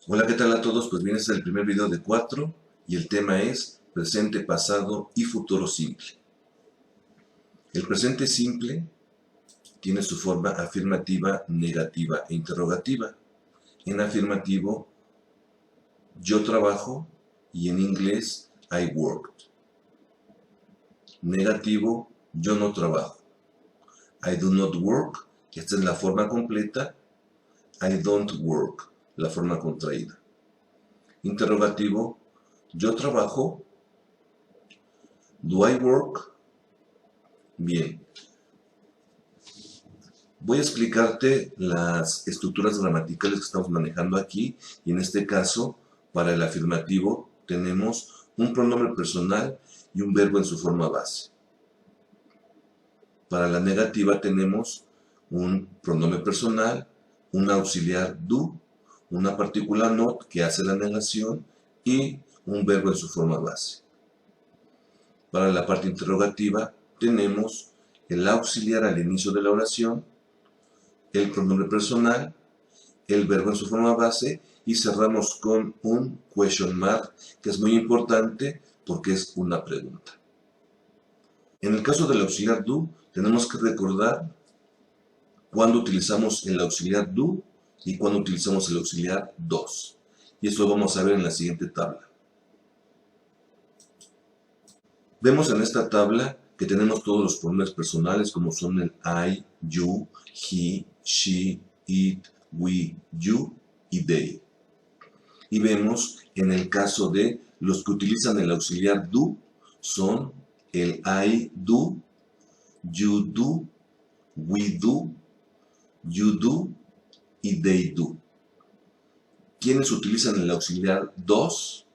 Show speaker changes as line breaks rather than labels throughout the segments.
Hola, ¿qué tal a todos? Pues bien, este es el primer video de 4 y el tema es presente, pasado y futuro simple. El presente simple tiene su forma afirmativa, negativa e interrogativa. En afirmativo, yo trabajo y en inglés, I worked. Negativo, yo no trabajo. I do not work, esta es la forma completa. I don't work, la forma contraída. Interrogativo, yo trabajo. Do I work? Bien. Voy a explicarte las estructuras gramaticales que estamos manejando aquí y en este caso, para el afirmativo, tenemos un pronombre personal y un verbo en su forma base. Para la negativa tenemos un pronombre personal, un auxiliar do, una partícula not que hace la negación y un verbo en su forma base. Para la parte interrogativa tenemos el auxiliar al inicio de la oración, el pronombre personal, el verbo en su forma base y cerramos con un question mark que es muy importante porque es una pregunta. En el caso del auxiliar do, tenemos que recordar cuándo utilizamos el auxiliar do y cuándo utilizamos el auxiliar dos. Y eso lo vamos a ver en la siguiente tabla. Vemos en esta tabla que tenemos todos los pronombres personales como son el I, you, he, she, it, we, you y they. Y vemos en el caso de los que utilizan el auxiliar do son el I do, you do, we do, you do y they do. ¿Quiénes utilizan el auxiliar dos?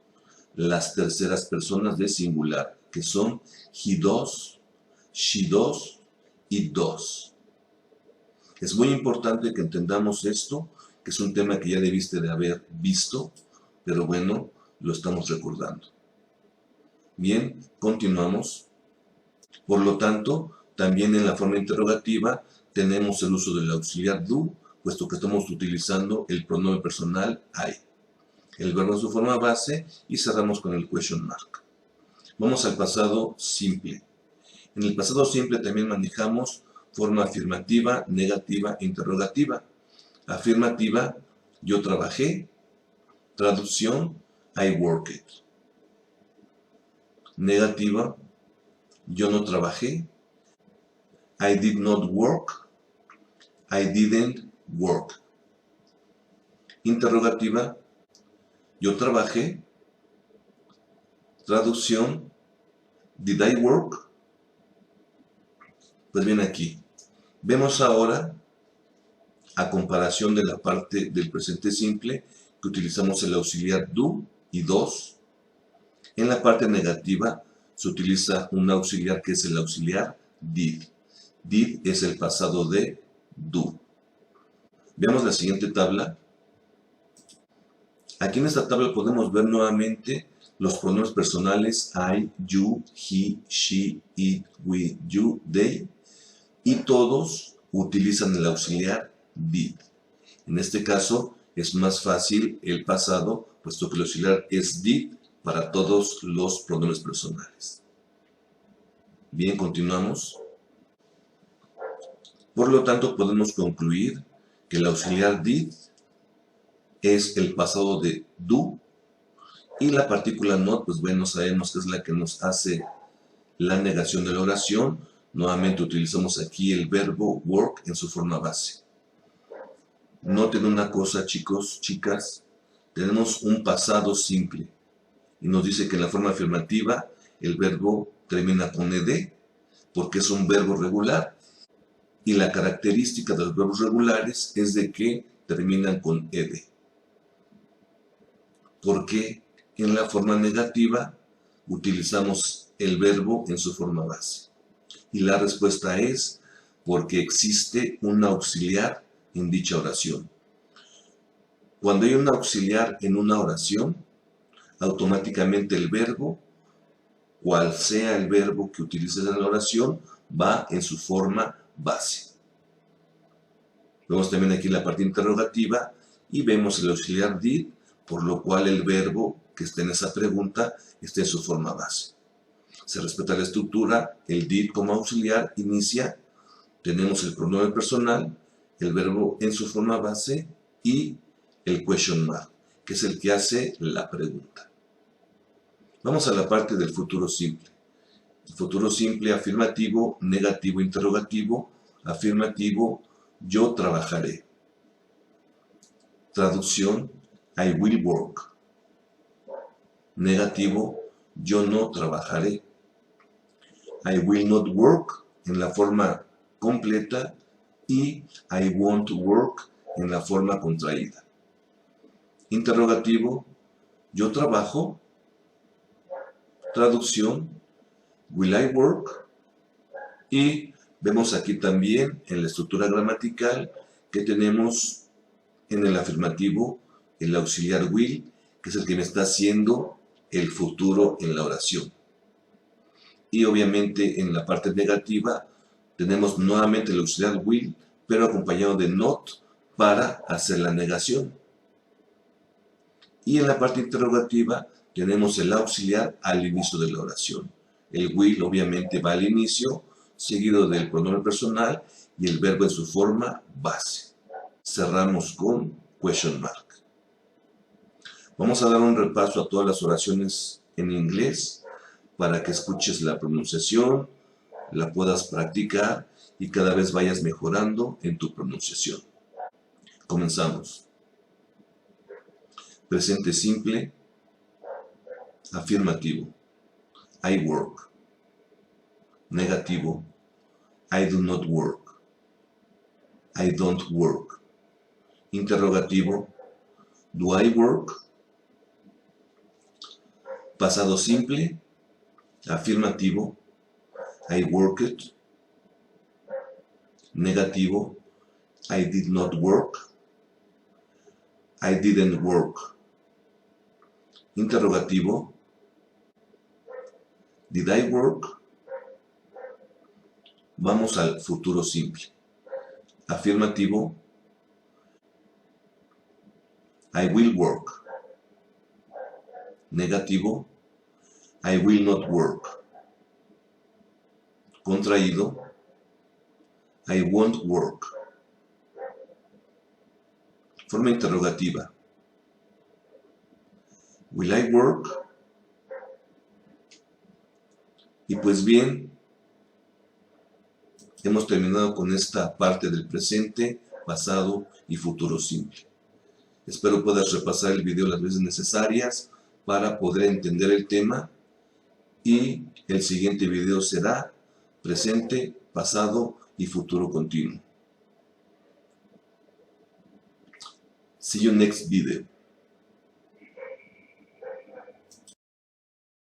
Las terceras personas de singular, que son he does, she does y does. Es muy importante que entendamos esto, que es un tema que ya debiste de haber visto, pero bueno, lo estamos recordando. Bien, continuamos. Por lo tanto, también en la forma interrogativa tenemos el uso del auxiliar do, puesto que estamos utilizando el pronombre personal I. El verbo en su forma base y cerramos con el question mark. Vamos al pasado simple. En el pasado simple también manejamos forma afirmativa, negativa e interrogativa. Afirmativa, yo trabajé. Traducción, I worked. Negativa, yo no trabajé. I did not work. I didn't work. Interrogativa, yo trabajé. Traducción, did I work? Pues bien, aquí vemos ahora, a comparación de la parte del presente simple, que utilizamos el auxiliar do y dos. En la parte negativa se utiliza un auxiliar que es el auxiliar did. Did es el pasado de do. Veamos la siguiente tabla. Aquí en esta tabla podemos ver nuevamente los pronombres personales I, you, he, she, it, we, you, they, y todos utilizan el auxiliar did. En este caso es más fácil el pasado, puesto que el auxiliar es did para todos los pronombres personales. Bien, continuamos. Por lo tanto, podemos concluir que el auxiliar did es el pasado de do y la partícula not, pues bueno, sabemos que es la que nos hace la negación de la oración. Nuevamente utilizamos aquí el verbo work en su forma base. Noten una cosa, chicos, chicas, tenemos un pasado simple y nos dice que en la forma afirmativa el verbo termina con ed porque es un verbo regular y la característica de los verbos regulares es de que terminan con ed. ¿Por qué en la forma negativa utilizamos el verbo en su forma base? Y la respuesta es porque existe un auxiliar en dicha oración. Cuando hay un auxiliar en una oración, automáticamente el verbo, cual sea el verbo que utilices en la oración, va en su forma base. Vemos también aquí la parte interrogativa y vemos el auxiliar did, por lo cual el verbo que está en esa pregunta está en su forma base. Se respeta la estructura, el did como auxiliar inicia, tenemos el pronombre personal, el verbo en su forma base y el question mark, que es el que hace la pregunta. Vamos a la parte del futuro simple. El futuro simple afirmativo, negativo, interrogativo. Afirmativo, yo trabajaré. Traducción, I will work. Negativo, yo no trabajaré. I will not work en la forma completa y I won't work en la forma contraída. Interrogativo, yo trabajo. Traducción, will I work? Y vemos aquí también en la estructura gramatical que tenemos en el afirmativo el auxiliar will, que es el que me está haciendo el futuro en la oración. Y obviamente en la parte negativa tenemos nuevamente el auxiliar will, pero acompañado de not para hacer la negación. Y en la parte interrogativa tenemos el auxiliar al inicio de la oración. El will obviamente va al inicio, seguido del pronombre personal y el verbo en su forma base. Cerramos con question mark. Vamos a dar un repaso a todas las oraciones en inglés para que escuches la pronunciación, la puedas practicar y cada vez vayas mejorando en tu pronunciación. Comenzamos. Presente simple, afirmativo, I work. Negativo, I do not work. I don't work. Interrogativo, do I work? Pasado simple, afirmativo, I worked. Negativo, I did not work. I didn't work. Interrogativo, did I work? Vamos al futuro simple. Afirmativo, I will work. Negativo, I will not work. Contraído, I won't work. Forma interrogativa. Will I work? Y pues bien, hemos terminado con esta parte del presente, pasado y futuro simple. Espero puedas repasar el video las veces necesarias para poder entender el tema y el siguiente video será presente, pasado y futuro continuo. See you next video.